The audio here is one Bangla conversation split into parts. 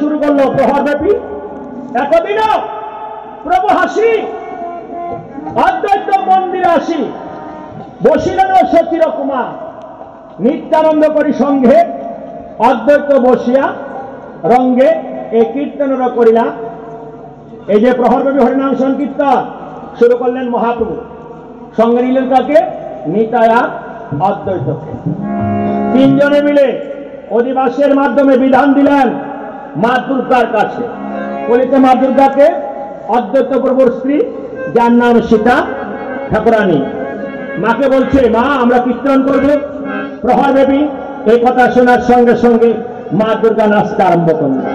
শুরু করলো প্রহর ব্যাপী একদিন প্রভু হাসি অদ্বৈত মন্দিরে আসি বসিলেন সচির কুমার নিত্যানন্দ করি সঙ্গে অদ্বৈত বসিয়া রঙ্গে এই কীর্তন করিলা। এই যে প্রহরব্যাপী হরিনাম সংকীর্তন শুরু করলেন মহাপ্রভু, সঙ্গে নিলেন কাকে? নিতায়া অদ্বৈতকে। তিনজনে মিলে অধিবাসের মাধ্যমে বিধান দিলেন মা দুর্গার কাছে। বলিতে মা দুর্গাকে অদ্বৈত প্রভুর স্ত্রী, যার নাম সীতা ঠাকুরানী। মাকে বলছে, মা আমরা কীর্তন করবো প্রহরব্যাপী। এই কথা শোনার সঙ্গে সঙ্গে মা দুর্গা নাচতে আরম্ভ করলেন।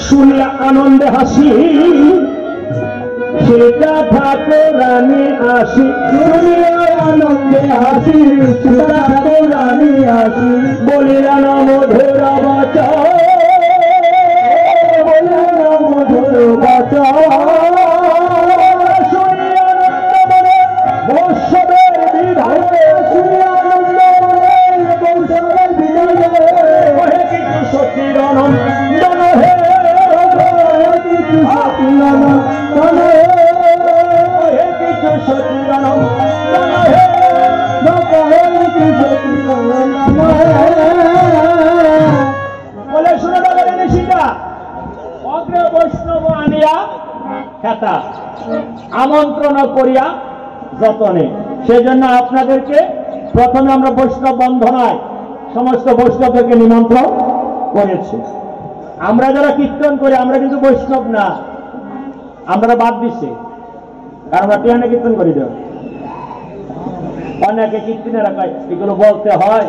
শুনিয়া আনন্দে হাসি সীতা ঠাকুরানী আসি, শুনিয়া আনন্দে হাসি সীতা ঠাকুরানী আসি। বলিলেন মধুর বচন, বলিলেন মধুর বচন। শুনিয়া আনন্দ মনে বৈষ্ণবের বিধানে, শুনিয়া আনন্দ মনে বৈষ্ণবের বিধানে। কহে কিছু সতীর নন্দন হে, কিছু সতীর নন্দন হে, কিছু সতীর নন্দন হে, কিছু সতীর নন্দন হে। বলে শুনে বলেন সীতা অগ্রে বৈষ্ণব আনিয়া খেতা আমন্ত্রণ করিয়া যতনে। সেজন্য আপনাদেরকে প্রথমে আমরা বৈষ্ণব বন্ধনায় সমস্ত বৈষ্ণবদেরকে নিমন্ত্রণ করেছি। আমরা যারা কীর্তন করি আমরা কিন্তু বৈষ্ণব না, আমরা বাদ দিচ্ছি, কারণ আমরা টিয়ানে কীর্তন করি। দেব অনেকে কীর্তনেরা কয় এগুলো বলতে হয়,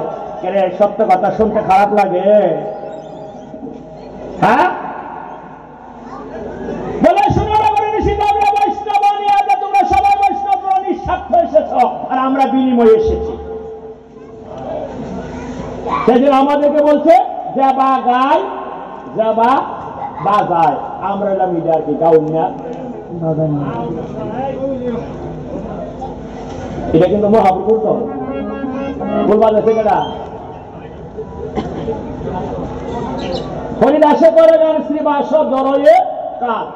সত্য কথা শুনতে খারাপ লাগে। হ্যাঁ বলে শুনে বৈষ্ণব নিয়ে তোমরা সবাই বৈষ্ণব নিঃস্বার্থ এসেছ, আর আমরা বিনিময়ে এসেছি। সেদিন আমাদেরকে বলছে যাবা গায় যাবা বাজায়, আমরা এলাম মিডিয়ার কি গাউনিয়া। এটা কিন্তু মহাপ্রভুর তো বলবা যাচ্ছে কেটা হরিদাসে করে গান শ্রীবাস দরয়ে কাল,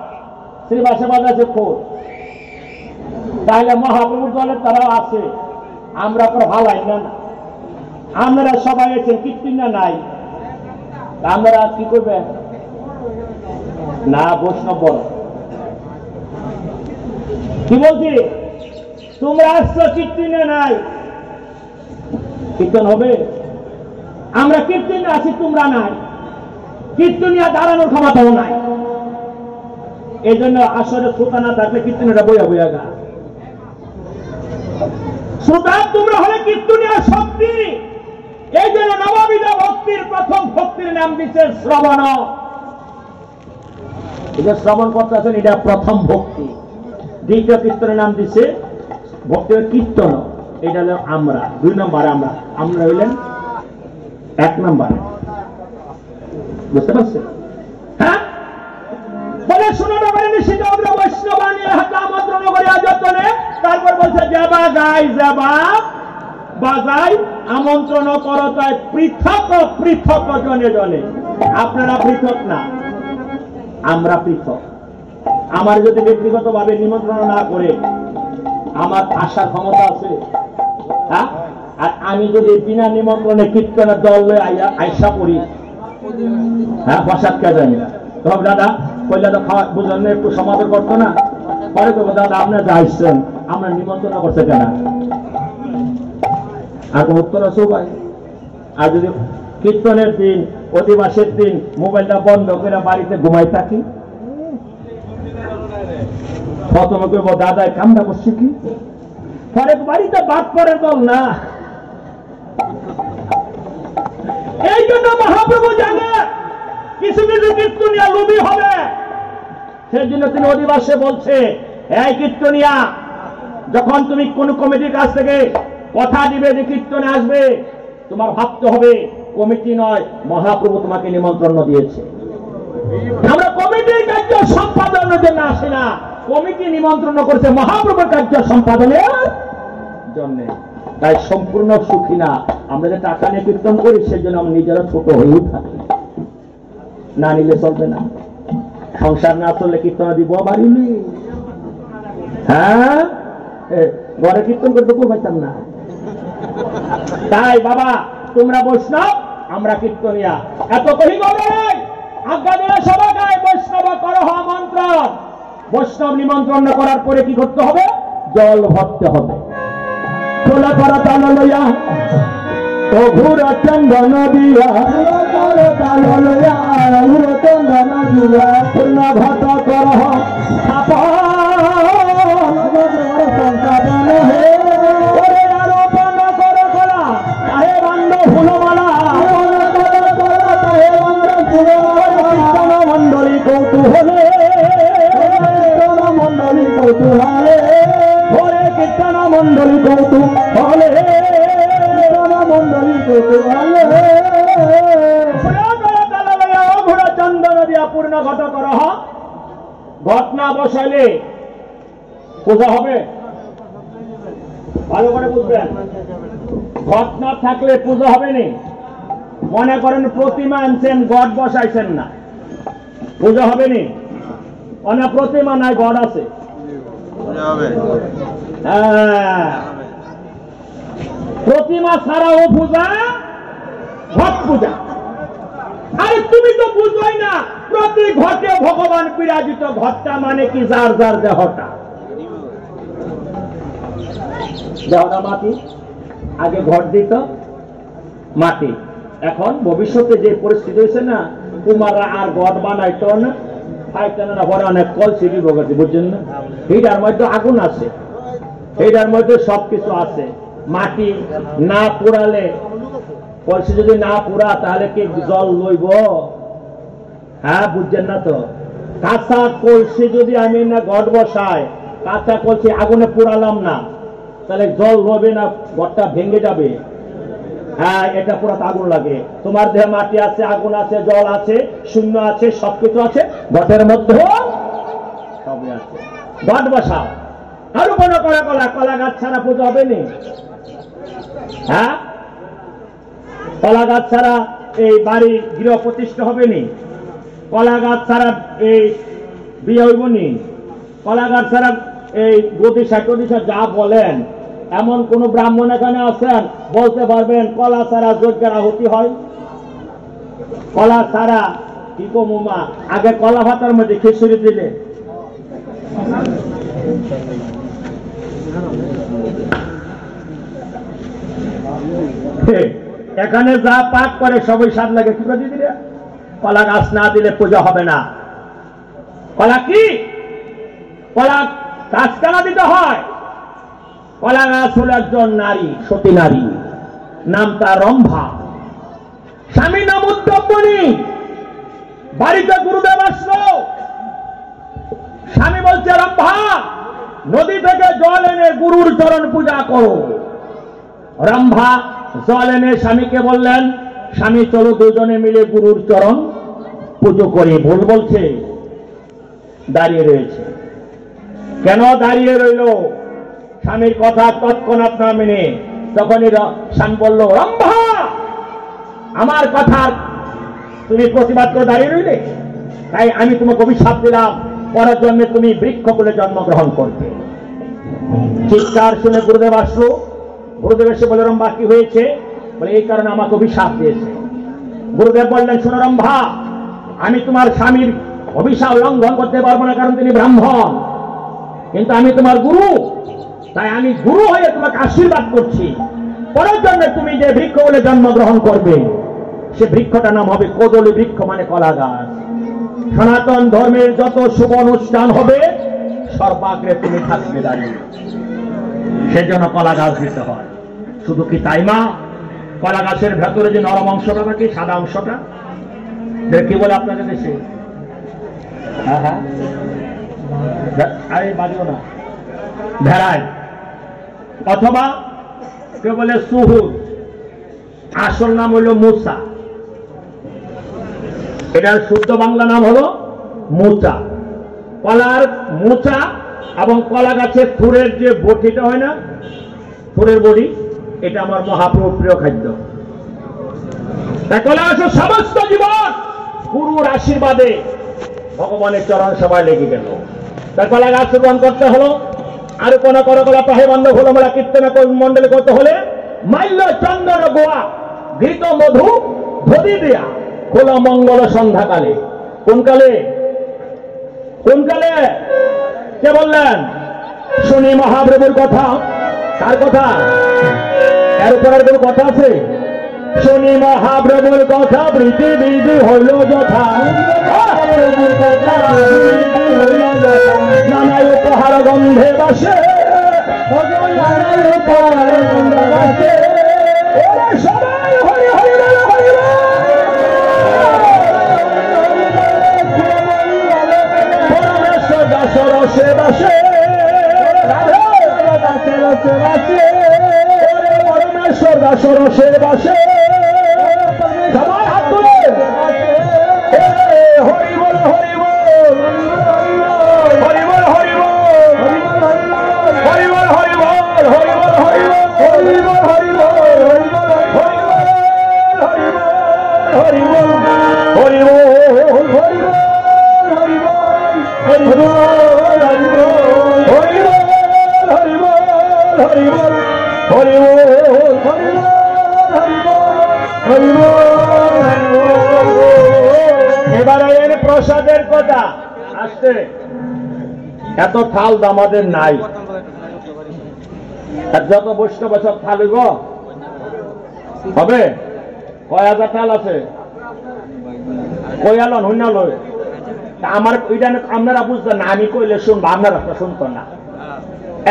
শ্রীবাসে বাজাচ্ছে খোঁজ। তাহলে মহাপ্রভুর দলের তারা আছে, আমরা তো ভালাই না। আমরা সবাই আছেন কীর্তন না নাই, আমরা কি করবে না বৈষ্ণব বড়। কি বলছি তোমরা আসছো কীর্তনে নাই, কীর্তন হবে? আমরা কীর্তনে আছি, তোমরা নাই। কীর্তনিয়া দাঁড়ানোর ক্ষমতাও নাই। এই জন্য আসলে শ্রোতা না থাকলে কীর্তনটা বইয়া বইয়া গা। শ্রোতা তোমরা হলে কীর্তনিয়া শক্তি। এই জন্য নববিধ ভক্তির প্রথম ভক্তির নাম দিচ্ছে শ্রবণ। এটা শ্রবণ করতে আছেন, এটা প্রথম ভক্তি। দ্বিতীয় কীর্তনের নাম দিচ্ছে ভক্তি কীর্তন, এটা হলো আমরা। 2 নম্বরে আমরা হইলেন 1 নম্বরে। বুঝতে পারছেন? হ্যাঁ বলে শুনে নিষিদ্ধ বৈষ্ণব নিয়ে হাতে আমন্ত্রণ করিয়া যতনে। তারপর বলছে যাবা গাই যাবা বাজাই আমন্ত্রণ করো, তাই পৃথক পৃথক জনে জনে। আপনারা পৃথক না, আমরা পৃথক। আমার যদি ব্যক্তিগত ভাবে নিমন্ত্রণ না করে আমার আসার ক্ষমতা আছে? হ্যাঁ, আর আমি যদি বিনা নিমন্ত্রণে কীর্তনের দল আইসা পড়ি, হ্যাঁ প্রসাদ খেয়ে যায়নি তবে দাদা কইলে তো খাওয়া বুঝলেন একটু সমাদর করতো না পরে তো দাদা আপনার যা আসছেন আমরা নিমন্ত্রণ করছে কেন আর কোন উত্তর আছে ভাই আর যদি কীর্তনের দিন অধিবাসের দিন মোবাইলটা বন্ধ করে বাড়িতে ঘুমাই থাকি প্রথমে কইব দাদায় কামটা করছে কি পরে বাড়িতে বাদ পরে দল না এই জন্য মহাপ্রভু জানে কিছু কিছু কীর্তনিয়া লোভী হবে সেই জন্য তিনি অধিবাসে বলছে এই কীর্তনিয়া যখন তুমি কোন কমিটির কাছ থেকে কথা দিবে যে কীর্তনে আসবে তোমার ভাবতে হবে কমিটি নয় মহাপ্রভু তোমাকে নিমন্ত্রণ দিয়েছে আমরা কমিটির কার্য সম্পাদনের জন্য আসি না কমিটি নিমন্ত্রণ করেছে মহাপ্রভুর কার্য সম্পাদনের জন্য তাই সম্পূর্ণ সুখী না আমরা যে টাকা নিয়ে কীর্তন করি সেই জন্য আমরা নিজেরা ছোট হয়েও থাকি না নিলে চলবে না সংসার না চললে কীর্তন দিব বাড়িলি হ্যাঁ ঘরে কীর্তন করতে কেউ পাইতাম না তাই বাবা তোমরা বৈষ্ণব আমরা কীর্তনিয়া এত কহি বলে আজ্ঞা দিলে সবাই গায়ে বৈষ্ণব করহ আমন্ত্রণ বৈষ্ণব নিমন্ত্রণ করার পরে কি করতে হবে জল ভরতে হবে তোলা করা তাল লইয়া ও ঘুর চন্দন দিয়া তাল লইয়া ঘুর চন্দন দিয়া পূর্ণ ভট করহ সংসাদন হে আরোপণ কর কলা আরে বান্ধ ফুলমালা মন্ডলী কৌতূহলে মন্ডলী কৌতূহলে হরে কীর্তন মন্ডলী কৌতূহলে মন্ডলী কৌতূহলে ঘোড়া চন্দন দিয়া পূর্ণ ঘট কর ঘটনা বসাইলে পূজা হবে ভালো করে বুঝবেন ঘটনা থাকলে পূজা হবে নি মনে করেন প্রতিমা আনছেন গড বসাইছেন না পূজা হবে নি অনেক প্রতিমা নাই গড আছে প্রতিমা ছাড়াও পূজা ঘট পূজা আরে তুমি তো বুঝোই না প্রতি ঘটে ভগবান বিরাজিত ঘটটা মানে কি যার যার দেহটা দেহটা মাটি আগে ঘট দিত মাটি এখন ভবিষ্যতে যে পরিস্থিতি হয়েছে না কুমাররা আর ঘট বানাইতো না ফাইটানা ভরা অনেক কলসি বিভগতি বুঝছেন না এইটার মধ্যে আগুন আছে এইটার মধ্যে সবকিছু আছে মাটি না পুড়ালে কলসি যদি না পুরা তাহলে কি জল লইব হ্যাঁ বুঝছেন না তো কাঁচা কলসি যদি আমি না ঘট বসাই কাঁচা কলসি আগুনে পুরালাম না তাহলে জল লবে না ঘরটা ভেঙে যাবে হ্যাঁ এটা পুরো আগুন লাগে তোমার দেহে মাটি আছে আগুন আছে জল আছে শূন্য আছে সবকিছু আছে ঘটের মধ্যে সবই আছে ঘট বসাও আরো কোনো কলা কলা কলা গাছ ছাড়া পুজো হবে নি হ্যাঁ কলা গাছ ছাড়া এই বাড়ি গৃহ প্রতিষ্ঠা হবে নি কলা গাছ ছাড়া এই বিয়ে হইব নি কলা গাছ ছাড়া এই গতিশা টদিশা যা বলেন এমন কোন ব্রাহ্মণ এখানে আছেন বলতে পারবেন কলা ছাড়া যজ্ঞের আহুতি হয় কলা ছাড়া কি কমুমা আগে কলা ভাতার মধ্যে খিচুড়ি দিলে এখানে যা পাক করে সবাই স্বাদ লাগে কি করে দিলে কলা গাছ না দিলে পূজা হবে না কলা কি কলা গাছ কেন দিতে হয় কলা গাছ হল একজন নারী সতী নারী নাম তার রম্ভা স্বামী নাম উদ্যমণি বাড়িতে গুরুদেব আসলো স্বামী বলছে রম্ভা নদী থেকে জল এনে গুরুর চরণ পূজা করো রম্ভা জল এনে স্বামীকে বললেন স্বামী চলো দুজনে মিলে গুরুর চরণ পুজো করি ভুল বলছে দাঁড়িয়ে রয়েছে কেন দাঁড়িয়ে রইল স্বামীর কথা তৎক্ষণাৎ না মেনে তখনই স্বামী বলল রম্ভা আমার কথা তুমি প্রতিবাদ করে দাঁড়িয়ে রইলে তাই আমি তোমাকে অভিশাপ দিলাম পরের জন্মে তুমি বৃক্ষকুলে জন্মগ্রহণ করবে চিৎকার শুনে গুরুদেব আসলো গুরুদেব এসে বলে রম্ভা কি হয়েছে বলে এই কারণে আমাকে অভিশাপ দিয়েছে গুরুদেব বললেন, শোনো রম্ভা, আমি তোমার স্বামীর অভিশাপ লঙ্ঘন করতে পারবো না, কারণ তিনি ব্রাহ্মণ, কিন্তু আমি তোমার গুরু, তাই আমি গুরু হয়ে তোমাকে আশীর্বাদ করছি। পরের জন্য তুমি যে বৃক্ষ বলে জন্মগ্রহণ করবে, সে বৃক্ষটার নাম হবে কদলী বৃক্ষ, মানে কলা গাছ। সনাতন ধর্মের যত শুভ অনুষ্ঠান হবে সর্বাগ্রে তুমি থাকবে দাঁড়িয়ে, সেজন্য কলা গাছ দিতে হয়। শুধু কি তাই মা, কলা গাছের ভেতরে যে নরম অংশটা থাকে, সাদা অংশটা, কি বলে আপনাদের দেশে? হ্যাঁ হ্যাঁ, আরে বাজিও না, ভেড়ায়, অথবা কে বলে সুহুদ, আসল নাম হলো মুসা, এটার শুদ্ধ বাংলা নাম হলো মোচা। কলার মোচা এবং কলা গাছের থুরের যে বটিটা হয় না, থুরের বড়ি, এটা আমার মহাপ্রভুর প্রিয় খাদ্য। তাই কলা গাছের সমস্ত জীবন গুরুর আশীর্বাদে ভগবানের চরণ সভায় লেগে গেল। তাই কলা গাছ রোপণ করতে হলো, আর কোন করকলা পাহে বন্ধ হলো, আমরা কীর্তন মন্ডলে করতে হলে মাল্য চন্দন গোয়া ঘৃত মধু ধদি দেয়া খোলা মঙ্গল সন্ধ্যাকালে। কোন কালে? কোন কালে? কে বললেন? শুনি মহাপ্রভুর কথা। কার কথা? এর উপরের কোন কথা আছে? শুনি মহাপ্রভুর কথা, পৃথিবী হইল যথা, নানায় উপহার গন্ধে বাসে, সবাই হরি হরি হরি রসে বাসে, পরমেশ্বর দাস রসে বাসে, সবাই হাত তুলে হরি বল হরি বল হরি বল হরি বল হরি বল হরি বল হরি বল হরি বল হরি বল হরি বল হরি বল হরি বল হরি বল এবারে এর প্রসাদের কথা আসছে। এত থাল আমাদের নাই, যত বৈষ্ণব সব থাল হবে। কয় হাজার থাল আছে? কয়ালন হইনা লয়, আমার ওইটা আপনারা বুঝতেন না, আমি কইলে শুনবো, আপনারা তো শুনতো না।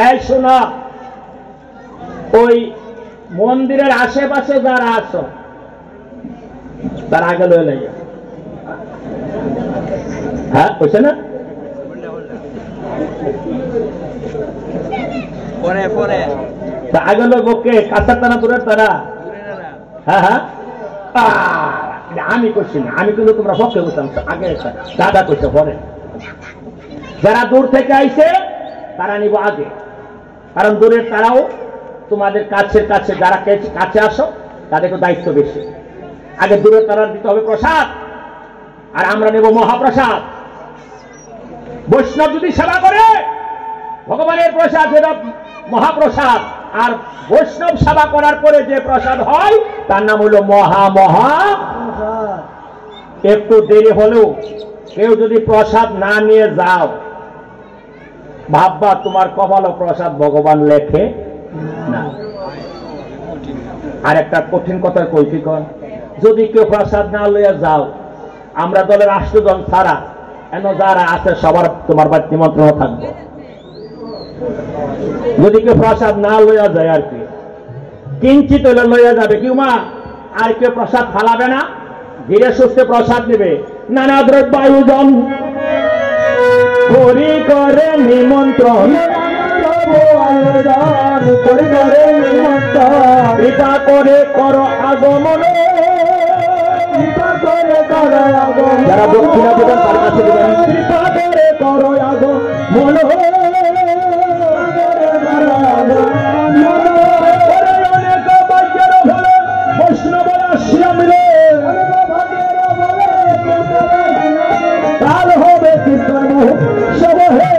এই শোনা, ওই মন্দিরের আশেপাশে যারা আছো তার আগে লয়ে লাগে, হ্যাঁ বুঝছে না? আগে লোক ওকে কাঁচার টানা দূরের তারা, হ্যাঁ হ্যাঁ, আমি করছি না, আমি কিন্তু তোমরা পক্ষে বুঝতাম আগে, দাদা করছে পরে। যারা দূর থেকে আইছে তারা নিব আগে, কারণ দূরের তারাও তোমাদের কাছের কাছে, যারা কাছে আসো তাদেরকে দায়িত্ব বেশি। আগে দূরের তারা দিতে হবে প্রসাদ, আর আমরা নেব মহাপ্রসাদ। বৈষ্ণব যদি সেবা করে, ভগবানের প্রসাদ যেটা মহাপ্রসাদ, আর বৈষ্ণব সেবা করার পরে যে প্রসাদ হয় তার নাম হলো মহা। একটু দেরি হলেও কেউ যদি প্রসাদ না নিয়ে যাও, ভাববা তোমার কপালে প্রসাদ ভগবান লেখে না। আর একটা কঠিন কথা কই, কি কন, যদি কেউ প্রসাদ না লইয়া যাও, আমরা দলের 8 জন ছাড়া এন যারা আছে সবার তোমার বাড়ি নিমন্ত্রণ থাকবে। যদি কেউ প্রসাদ না লইয়া যায়, আর কি কিঞ্চিত লইয়া যাবে, কি মা, আর কেউ প্রসাদ ফালাবে না, ধীরে সুস্থে প্রসাদ নেবে। নানা দ্রব্য আয়োজন করি করে নিমন্ত্রণ, কৃপা করে করো আগমন, যারা দক্ষিণা দেবেন তার কাছে দেবেন, কৃপা করে করো আগমন, বৈষ্ণবরা শিয়ামিলে কাল হবে কীর্তন সব হে,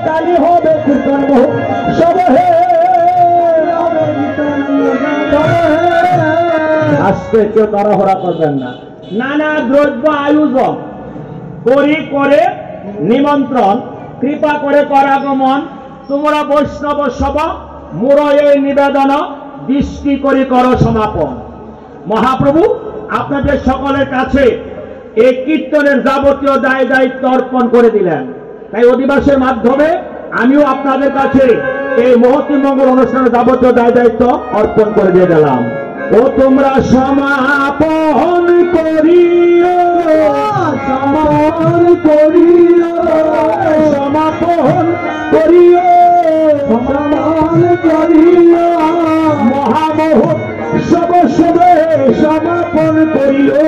কালী হবে কীর্তন সব হে, আজকে কেউ তাড়াহুড়া করবেন না। নানা দ্রব্য আয়োজন করি করে নিমন্ত্রণ কৃপা করে করাগমন তোমরা বৈষ্ণব সভা মুরয়ে নিবেদন দৃষ্টি করি কর সমাপন। মহাপ্রভু আপনাদের সকলের কাছে এই কীর্তনের যাবতীয় দায় দায়িত্ব অর্পণ করে দিলেন। তাই অধিবাসের মাধ্যমে আমিও আপনাদের কাছে এই মহতী মঙ্গল অনুষ্ঠানের যাবতীয় দায় দায়িত্ব অর্পণ করে দিয়ে গেলাম। ও তোমরা সমাপন করিও, সমাপন করিও, সমাপন করিও, সমাপন করিও, মহামহোৎসব সবে সমাপন করিও,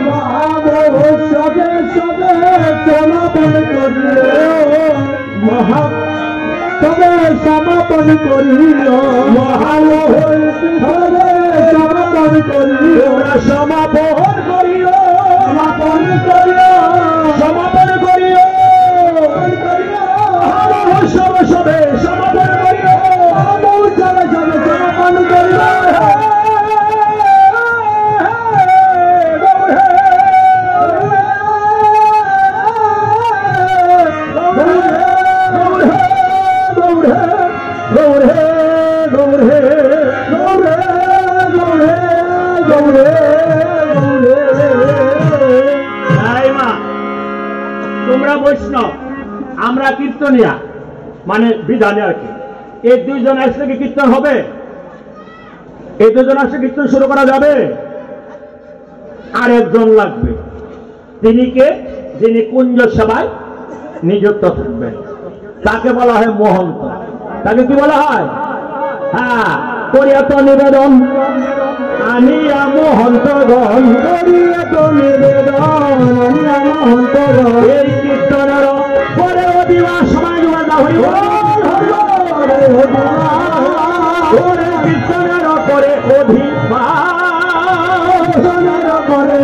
মহামহোৎসবে সবে সমাপন করিও, মহাসবে সমাপন করিও, মহামহোৎসবে সমাপন করিও, সমাপন করিও, সমাপন করিও, সমাপন করিও, মহামহোৎসব সবে সমাপন করিও, মহামহোৎসব সবে সমাপন করিও। তোমরা বৈষ্ণব আমরা কীর্তনিয়া মানে বিধানে আর কি। এই দুইজন আসলে কি কীর্তন হবে? এই দুজন আসলে কীর্তন শুরু করা যাবে? আর একজন লাগবে। তিনি কে? যিনি কুঞ্জ সভায় নিযুক্ত থাকবেন, তাকে বলা হয় মহন্ত। তাকে কি বলা হয়? হ্যাঁ, করিয়া তো নিবেদন আনিয়া মহন্তগণ, করিয়া তো নিবেদন আনিয়া মহন্তগণ। এই কীর্তনের পরে অধিবাস সমাজ হইব, কীর্তনের পরে অধিবাস করে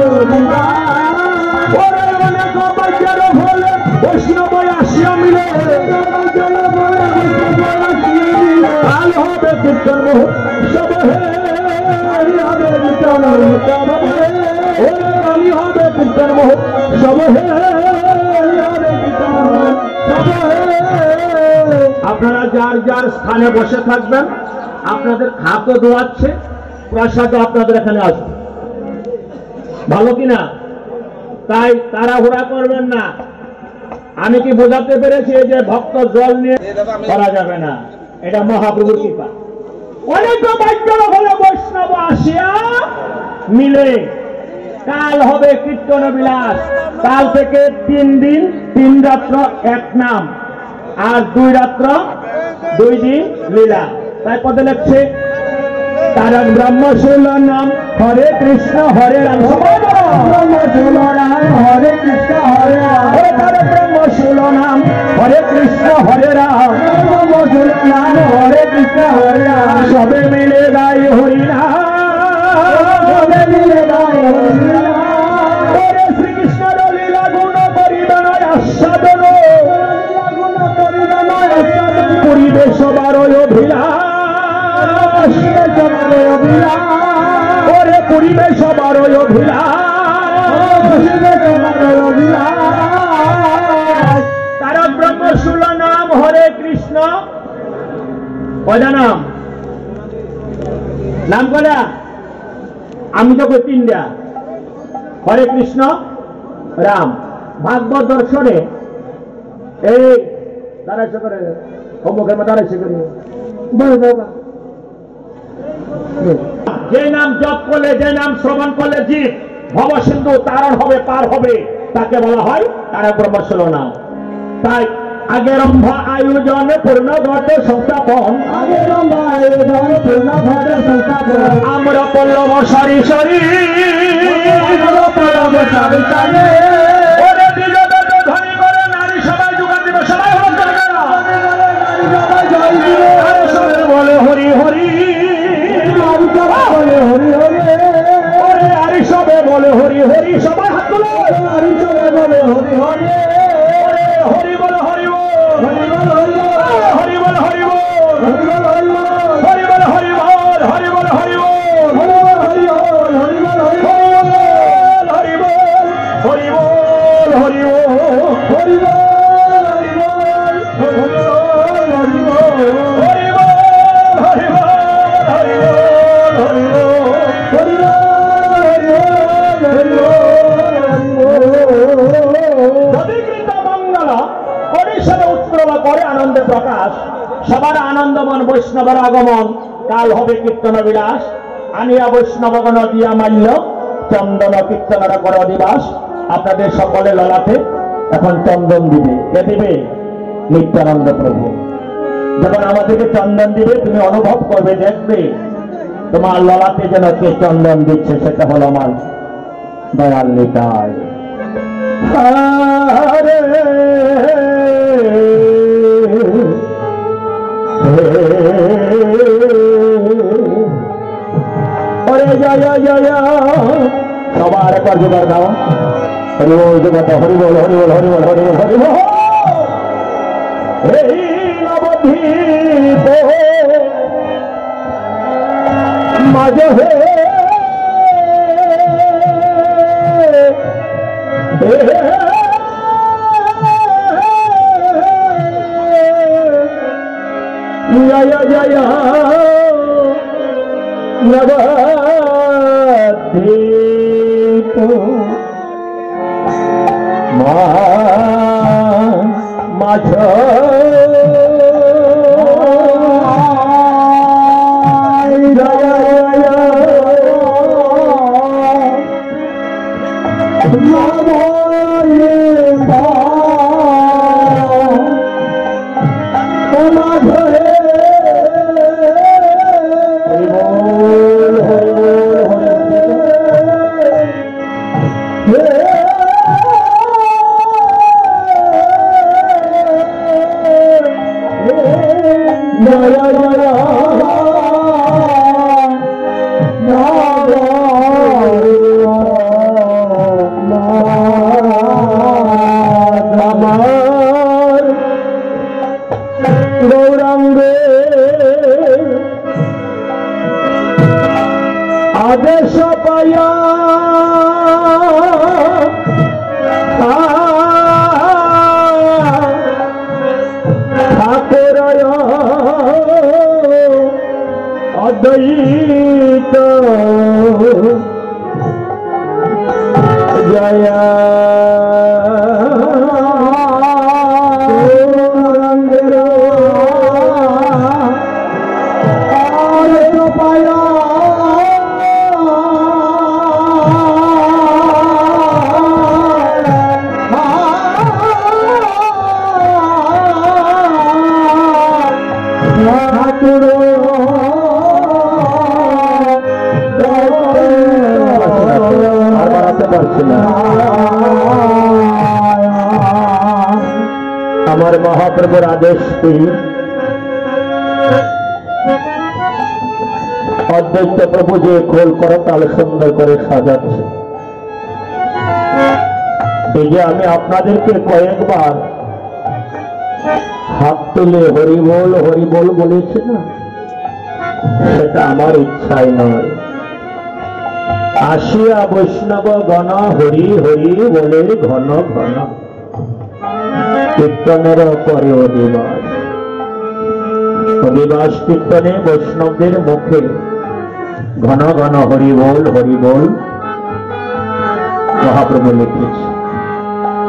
অনেক বাচ্চার হলে বৈষ্ণব আসিয়া মিলে কাল হবে কীর্তন সব হবে কীর্তন কালি হবে কীর্তন সব। আপনারা যার যার স্থানে বসে থাকবেন, আপনাদের হাতও ধোয়াচ্ছে, প্রসাদও আপনাদের এখানে আসবে, ভালো কিনা? তাই তাড়াহুড়া করবেন না। আমি কি বোঝাতে পেরেছি যে ভক্ত জল নিয়ে করা যাবে না, এটা মহাপ্রভুর কৃপা। অনেক বাক্য হলে বৈষ্ণব আসিয়া মিলে কাল হবে কীর্তন বিলাস। কাল থেকে 3 দিন 3 রাত্র এক নাম, আর 2 রাত্র 2 দিন লীলা। তাই পদে লেখছে তারক ব্রহ্মশূল নাম হরে কৃষ্ণ হরে রাম, ব্রহ্মশূল নাম হরে কৃষ্ণ হরে রাম, তারক ব্রহ্মশূল নাম হরে কৃষ্ণ হরে রাম, ব্রহ্মশূল নাম হরে কৃষ্ণ হরে রাম। সবে মিলে গাই হরি নাম, সবে মিলে গাই হরি নাম। হরে শ্রীকৃষ্ণের লীলা গুণ পরিবেণ আস্বাদন, পরিবেশ বারয় অভিলাষ, ওরে পরিবেশ বারয় অভিলাষ। তারক ব্রহ্মশূল নাম হরে কৃষ্ণ, কয়টা নাম? নাম কয়টা? আমি তো কই 3টা, হরে কৃষ্ণ রাম। ভাগবত দর্শনে এই দাঁড়াইছে করে সম্মুখের মধ্যে দাঁড়াইছে করে যে নাম জপ করলে, যে নাম শ্রবণ করলে জীব ভব সিন্ধু তারণ হবে, পার হবে, তাকে বলা হয় তারক ব্রহ্মশূল নাম। তাই আগের আয়োজনে পূর্ণ ঘটে সংস্থাপন, আগের আয়োজনে পূর্ণ ঘটে সংস্থাপন। আমরা পল্লব সারি সারি, পল্লব সারি সারি, ওরে দিলে ধনী করে নারী সবাই যোগান দিবে, সবাই বলে হরি হরি, বলে হরি হরি, ওরে আরি সবে বলে হরি হরি, সবাই হাত তোলো, আরি সবে বলে হরি হরি, হরি বল হরি বল, হরি বল হরি বল, হরি বল হরি বল, হরি বল হরি বল, হরি বল হরি বল, হরি বল হরি বল, বৈষ্ণবের আগমন, কাল হবে কীর্তন বিলাস, আনিয়া বৈষ্ণবগণ দিয়া মাল্য চন্দন কীর্তনের কর দিবাস। আপনাদের সকলে ললাটে এখন চন্দন দিবে। কে দিবে? নিত্যানন্দ প্রভু। যখন আমাদেরকে চন্দন দিবে তুমি অনুভব করবে, দেখবে তোমার ললাটে যেন কে চন্দন দিচ্ছে, সেটা হলো আমার দয়াল নিতাই। সবার একবার জোগাড় দাও। হরিবল জোগাড় দাও, হরিবল হরিবল হরিবল হরিবল হরিবল। এই নবদ্বীপ মাঝে জয় জয় নবদ্বীপ মাঝ গৌরাঙ্গে আদেশ পায়া ঠাকুর অদ্বৈত জয় আমার মহাপ্রভুর আদেশ অদ্বৈত প্রভু যে খোল করতাল সুন্দর করে সাজাচ্ছে, এই যে আমি আপনাদেরকে কয়েকবার হাত তুলে হরিবোল হরিবোল বলেছি না, সেটা আমার ইচ্ছাই নয়। আসিয়া বৈষ্ণব গণ হরি হরি বলে ঘন ঘন কীর্তনের পরে অধিবাস। অধিবাস কীর্তনে বৈষ্ণবদের মুখে ঘন ঘন হরিবোল হরিবোল মহাপ্রভু লিখেছে।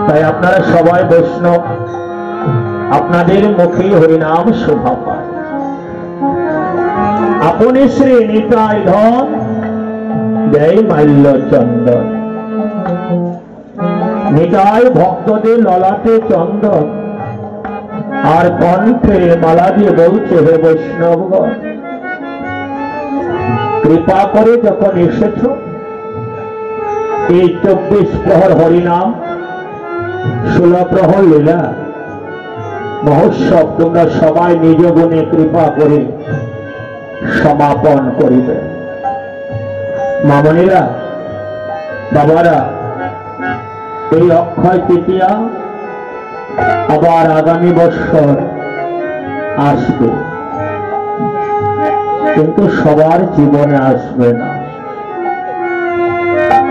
তাই আপনারা সবাই বৈষ্ণব, আপনাদের মুখে হরিনাম শোভা পায়। আপনি শ্রী নিতাই ধন জয় মাল্য চন্দন। নিতাই ভক্তদের ললাটে চন্দন আর কণ্ঠে মালা দিয়ে বলছে, হে বৈষ্ণবগণ, কৃপা করে যখন এসেছ এই 24 প্রহর হরিনাম 16 প্রহর লীলা মহোৎসব তোমরা সবাই নিজ গুণে কৃপা করে সমাপন করিবে। মামনীরা, বাবারা, এই অক্ষয় তৃতীয়া আবার আগামী বৎসর আসবে, কিন্তু সবার জীবনে আসবে না।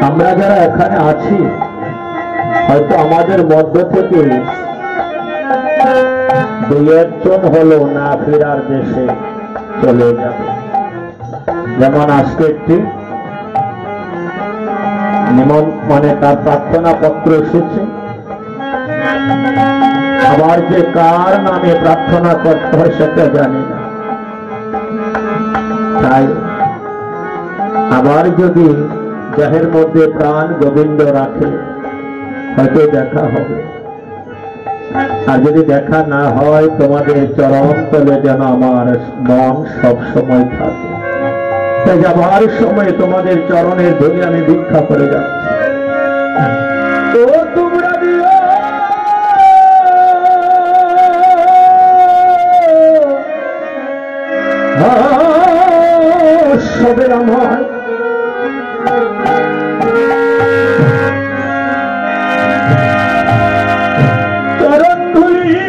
আমরা যারা এখানে আছি হয়তো আমাদের মধ্য থেকে 2-1 জন হলো না ফেরার দেশে চলে যাবে। যেমন আজকে একটি মানে তার প্রার্থনা পত্র এসেছে, আবার যে কার নামে প্রার্থনা করতে হয় সেটা জানি না। তাই আবার যদি দেহের মধ্যে প্রাণ গোবিন্দ রাখে হয়তো দেখা হবে, আর যদি দেখা না হয় তোমাদের চরণ তলে যেন আমার মন সব সময় থাকে। তাই যাবার সময় তোমাদের চরণের ধরে আমি ভিক্ষা করে যাচ্ছি। ও তোমরা দিও সবে আমার চরণ ধুলি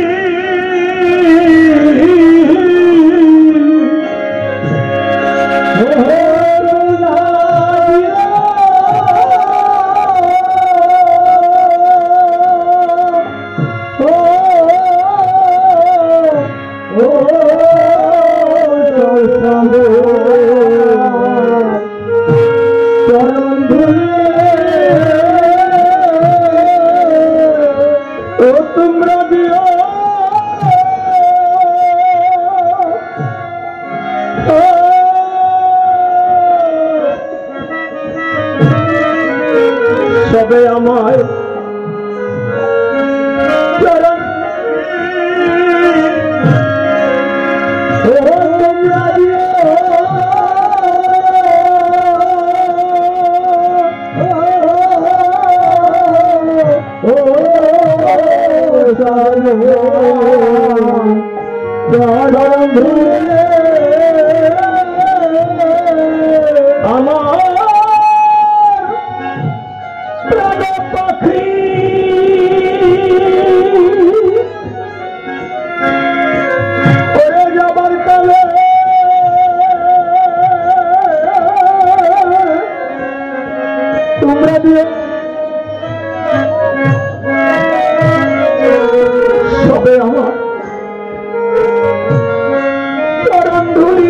সবে আমায় চরণ তোমরা দিও আমার সবে আমার চরণ ধুলি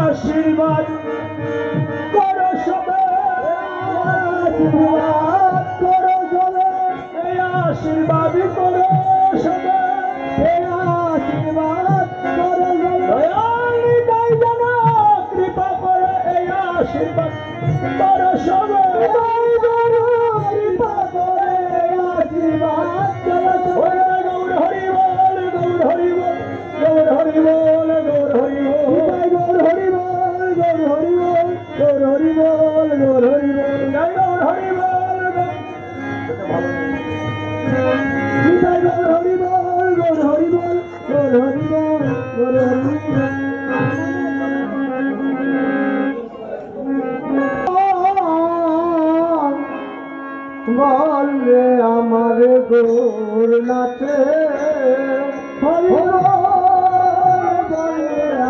আশীর্বাদ করো সবে, করো সবে, এই আশীর্বাদ করো সবে, এই আশীর্বাদ করো সবে, দয়ালি তাই যেন কৃপা করে এই আশীর্বাদ করো সবে, কৃপা করে এই আশীর্বাদ করো সবে। গৌর হরি বল, গৌর হরি বল, গৌর হরি বল, গৌর হরি বল, গৌর হরি বল, গৌর হরি বল, গৌর হরি বল, গৌর হরি বল, গৌর হরি বল, গৌর হরি বল, গৌর হরি বল, গৌর হরি বল, গৌর হরি বলে আমার গোর নাচে, বলে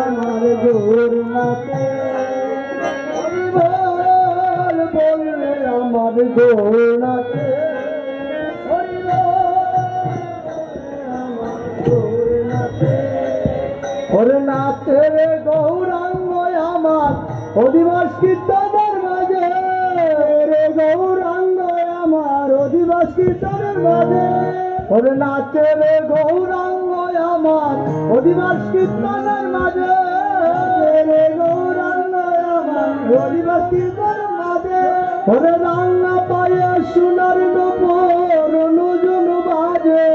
আমার গোর নাচে, বললে আমার গোর নাচে, ওর না অধিবাস কীর্তনের মাঝে রে গৌরাঙ্গ আমার অধিবাস কীর্তনের মাঝে ওরে নাচে রে গৌরাঙ্গ আমার অধিবাস কীর্তনের মাঝে রে গৌরাঙ্গ আমার অধিবাস কীর্তনের মাঝে ওরে রান্না পায়ে সোনার নূপুর অনুজুন বাজে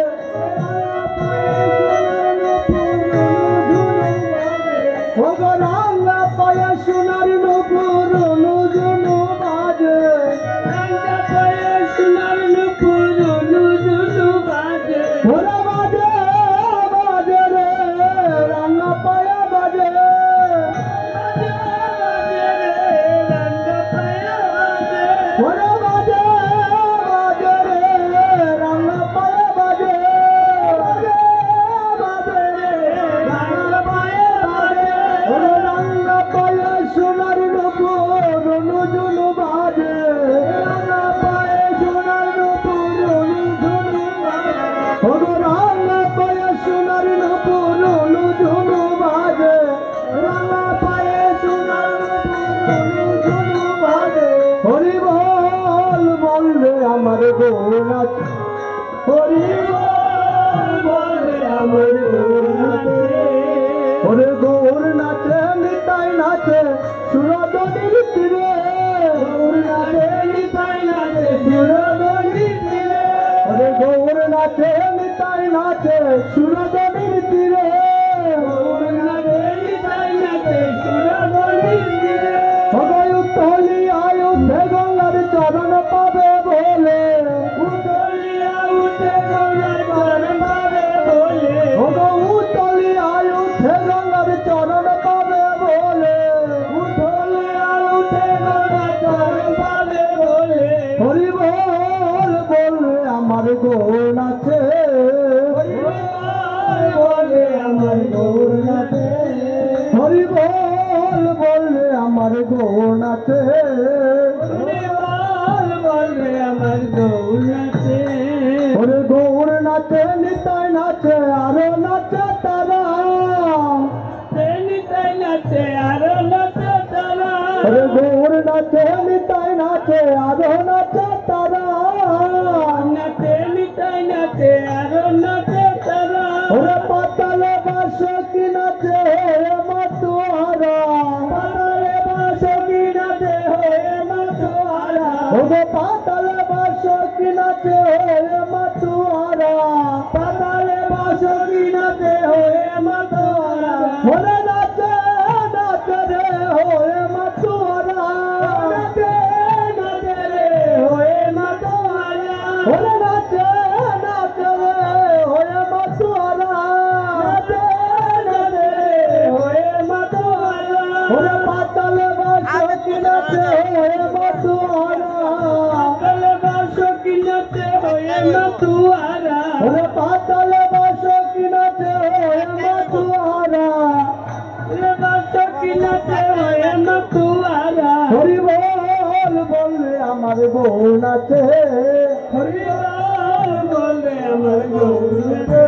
ওগো রান্না পায়ে সোনার নূপুর অনুজুন বাজে রান্না পায়ে সোনার নূপুর অনুজুন বাজে ওরে বাজে বাজে রে রান্না পায়ে বাজে ওরে বাজে বাজে রে রান্না পায়ে বাজে বাজে রে রান্না পায়ে বাজে ওরে রান্না পায়ে সোনার নূপুর অনুজুন বাজে রান্না পায়ে সোনার নূপুর অনুজুন বাজে ওরে রান্না পায়ে সোনার নূপুর অনুজুন বাজে রান্না পায়ে সোনার নূপুর অনুজুন বাজে হরি বল বললে আমার গৌর নাচ হরি বল বললে আমার গৌর নাচে ওরে গৌর নাচে নিতাই নাচে সুরদনির তীরে গৌর নাচে নিতাই নাচে সুরদনির তীরে ওরে গৌর নাচে নিতাই নাচে সুরদনির তীরে গৌর নাচে নিতাই নাচে সুরদনির তীরে সবাই উত্তলি আয়ুধে গঙ্গার চরণ পাবে বলে উত্তলি আয়ুধে গঙ্গার চরণ পাবে বলে ওগো উত্তলি আয়ুধে গঙ্গার চরণ পাবে বলে উত্তলি আয়ুধে গঙ্গার চরণ পাবে বলে হরি বল বলে আমার গৌর নাচে হরি বল বলে আমার গৌর নাচে হরি বল বলে আমার গৌর নাচে হরি বল বলে আমার গৌর নাচে ওরে গৌর নাচে নিতাই নাচে আরো নাচে তারা নিতাই নাচে আরো নাচে তারা ওরে গৌর নাচে নিতাই নাচে আরো নাচে তারা নাচে নিতাই নাচে আরো নাচে তারা ওরে পাতালে বাস কি নাচে মাতুয়ারা পাতালে বাস কি নাচে মাতুয়ারা ওগো পাতালে বাস কি নাচে মাতুয়ারা পাতালে বাস কি নাচে মাতুয়ারা ওরে নাচে নাচে রে হোয়ে মাতুয়ারা নাচে নাচে রে হোয়ে মাতুয়ারা ওরে নাচে নাচে রে হোয়ে মাতুয়ারা নাচে নাচে রে হোয়ে মাতুয়ারা ওরে পাতালে বাস কি নাচে হোয়ে মাতুয়ারা পাতালে বাস কি নাচে হোয়ে মাতুয়ারা ওরে পাতালে বাস কি নাচে হোয়ে মাতুয়ারা ওরে বাস কি নাচে হোয়ে মাতুয়ারা হরি বল বললে আমার গৌর নাচে হরি বল বললে আমার গৌর নাচে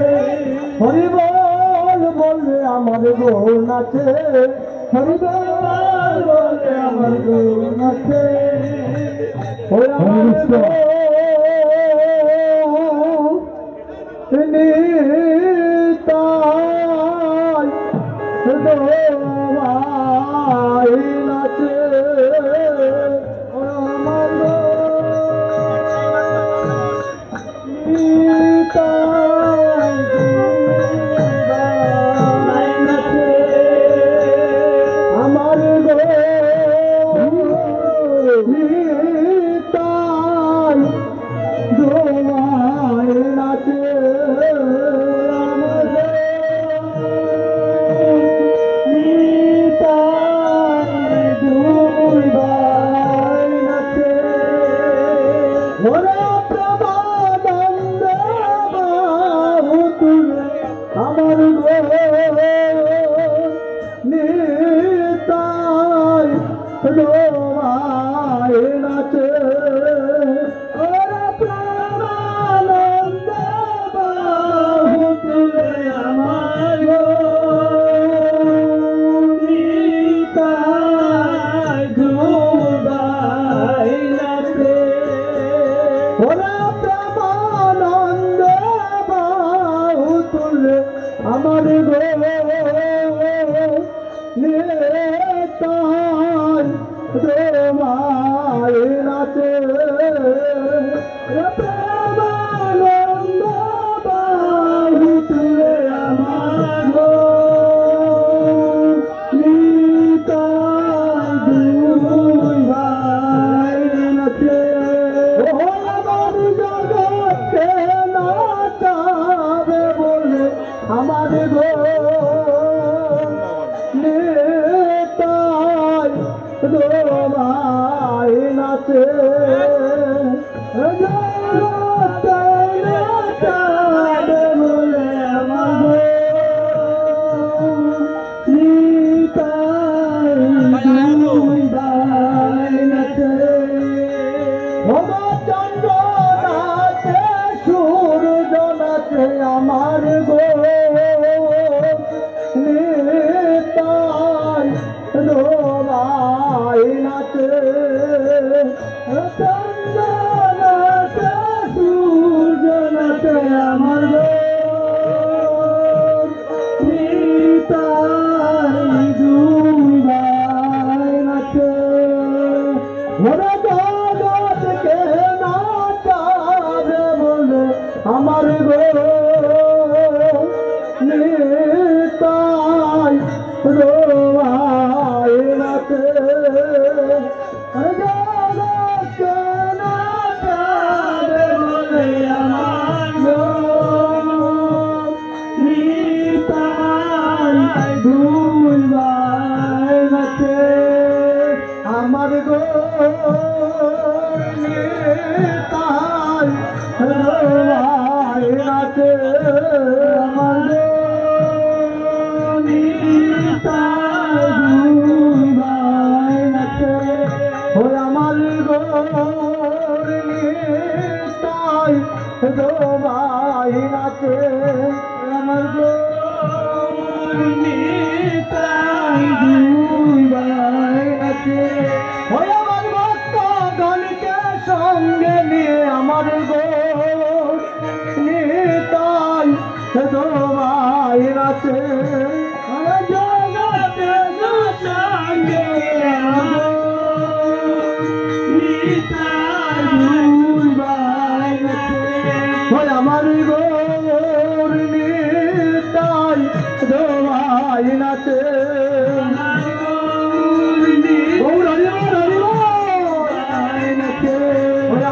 হরি বল বললে আমার গৌর নাচে হরি বল বললে আমার গৌর নাচে ওরে আমার গৌর নিতাই দোয়াই নাচে ওরে আমার নিতাই দোয়াই নাচে আমার গৌর নিতাই তোমায় নাচে প্রেমানন্দ বাহু তুলে আমার নিতাই দুই ভাই নাচে আমার জগৎকে নাচাবে বলে আমার গো নেতাই তোমায় নাচে নাচাবে বলে আমার গো নিতাই দুই ভাই নাচে চন্দ্র নাচে সূর্য নাচে আমার গো নিতাই তোমায় নাচে চন্দ্র নাচে সূর্য নাচে আমার গো নিতাই দুই ভাই নাচে ওরা জগৎকে নাচাবে বলে আমার গো নিতাই তোমায় নাচে জগৎকে নাচাবে বলে আমার গো নিতাই দুই ভাই নাচে আমার গো নিতাই তোমায় নাচে আমার গো নিতাই দুই ভাই নাচে ওই আমার গো নিতাই তোমায় নাচে আমার গো নিতাই দুই ভাই নাচে ওই আমার ভক্ত গণকে সঙ্গে নিয়ে আমার গো নিতাই তোমায় নাচে জগতে সঙ্গে নিতাই দুই ভাই নাচে ওই আমার গো নিতাই তোমায় নাচে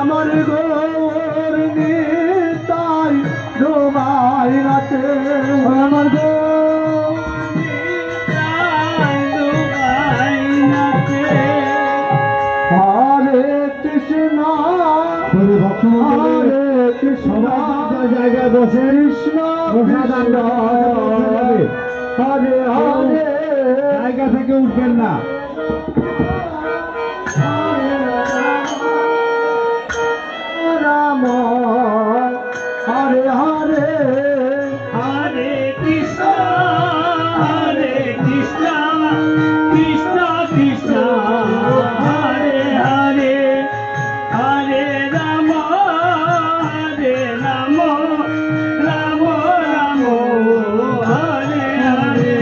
আমার গোর নিতাই তোমায় নাচে আমার গো হরে কৃষ্ণ হরে কৃষ্ণ জায়গায় বসে কৃষ্ণ কৃষ্ণ হরে হরে জায়গা থেকে উঠবেন না রাম হরে হরে হরে কৃষ্ণ কৃষ্ণ কৃষ্ণ হরে হরে হরে রাম রাম রাম হরে হরে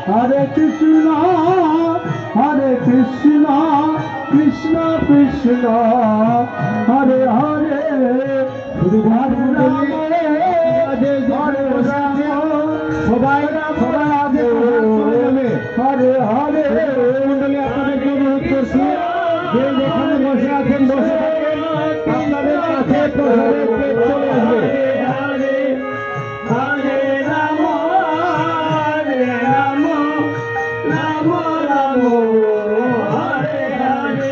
হরে কৃষ্ণ কৃষ্ণ কৃষ্ণ হরে হরে সবাই হরে হরে মন্ডলী আপনাদেরকে অনুরোধ করছি যে যেখানে বসে আছেন বসে থাকেন আপনাদের কাছে প্রসাদের প্লেট চলে আসবে হরে রাম রাম রাম রাম হরে হরে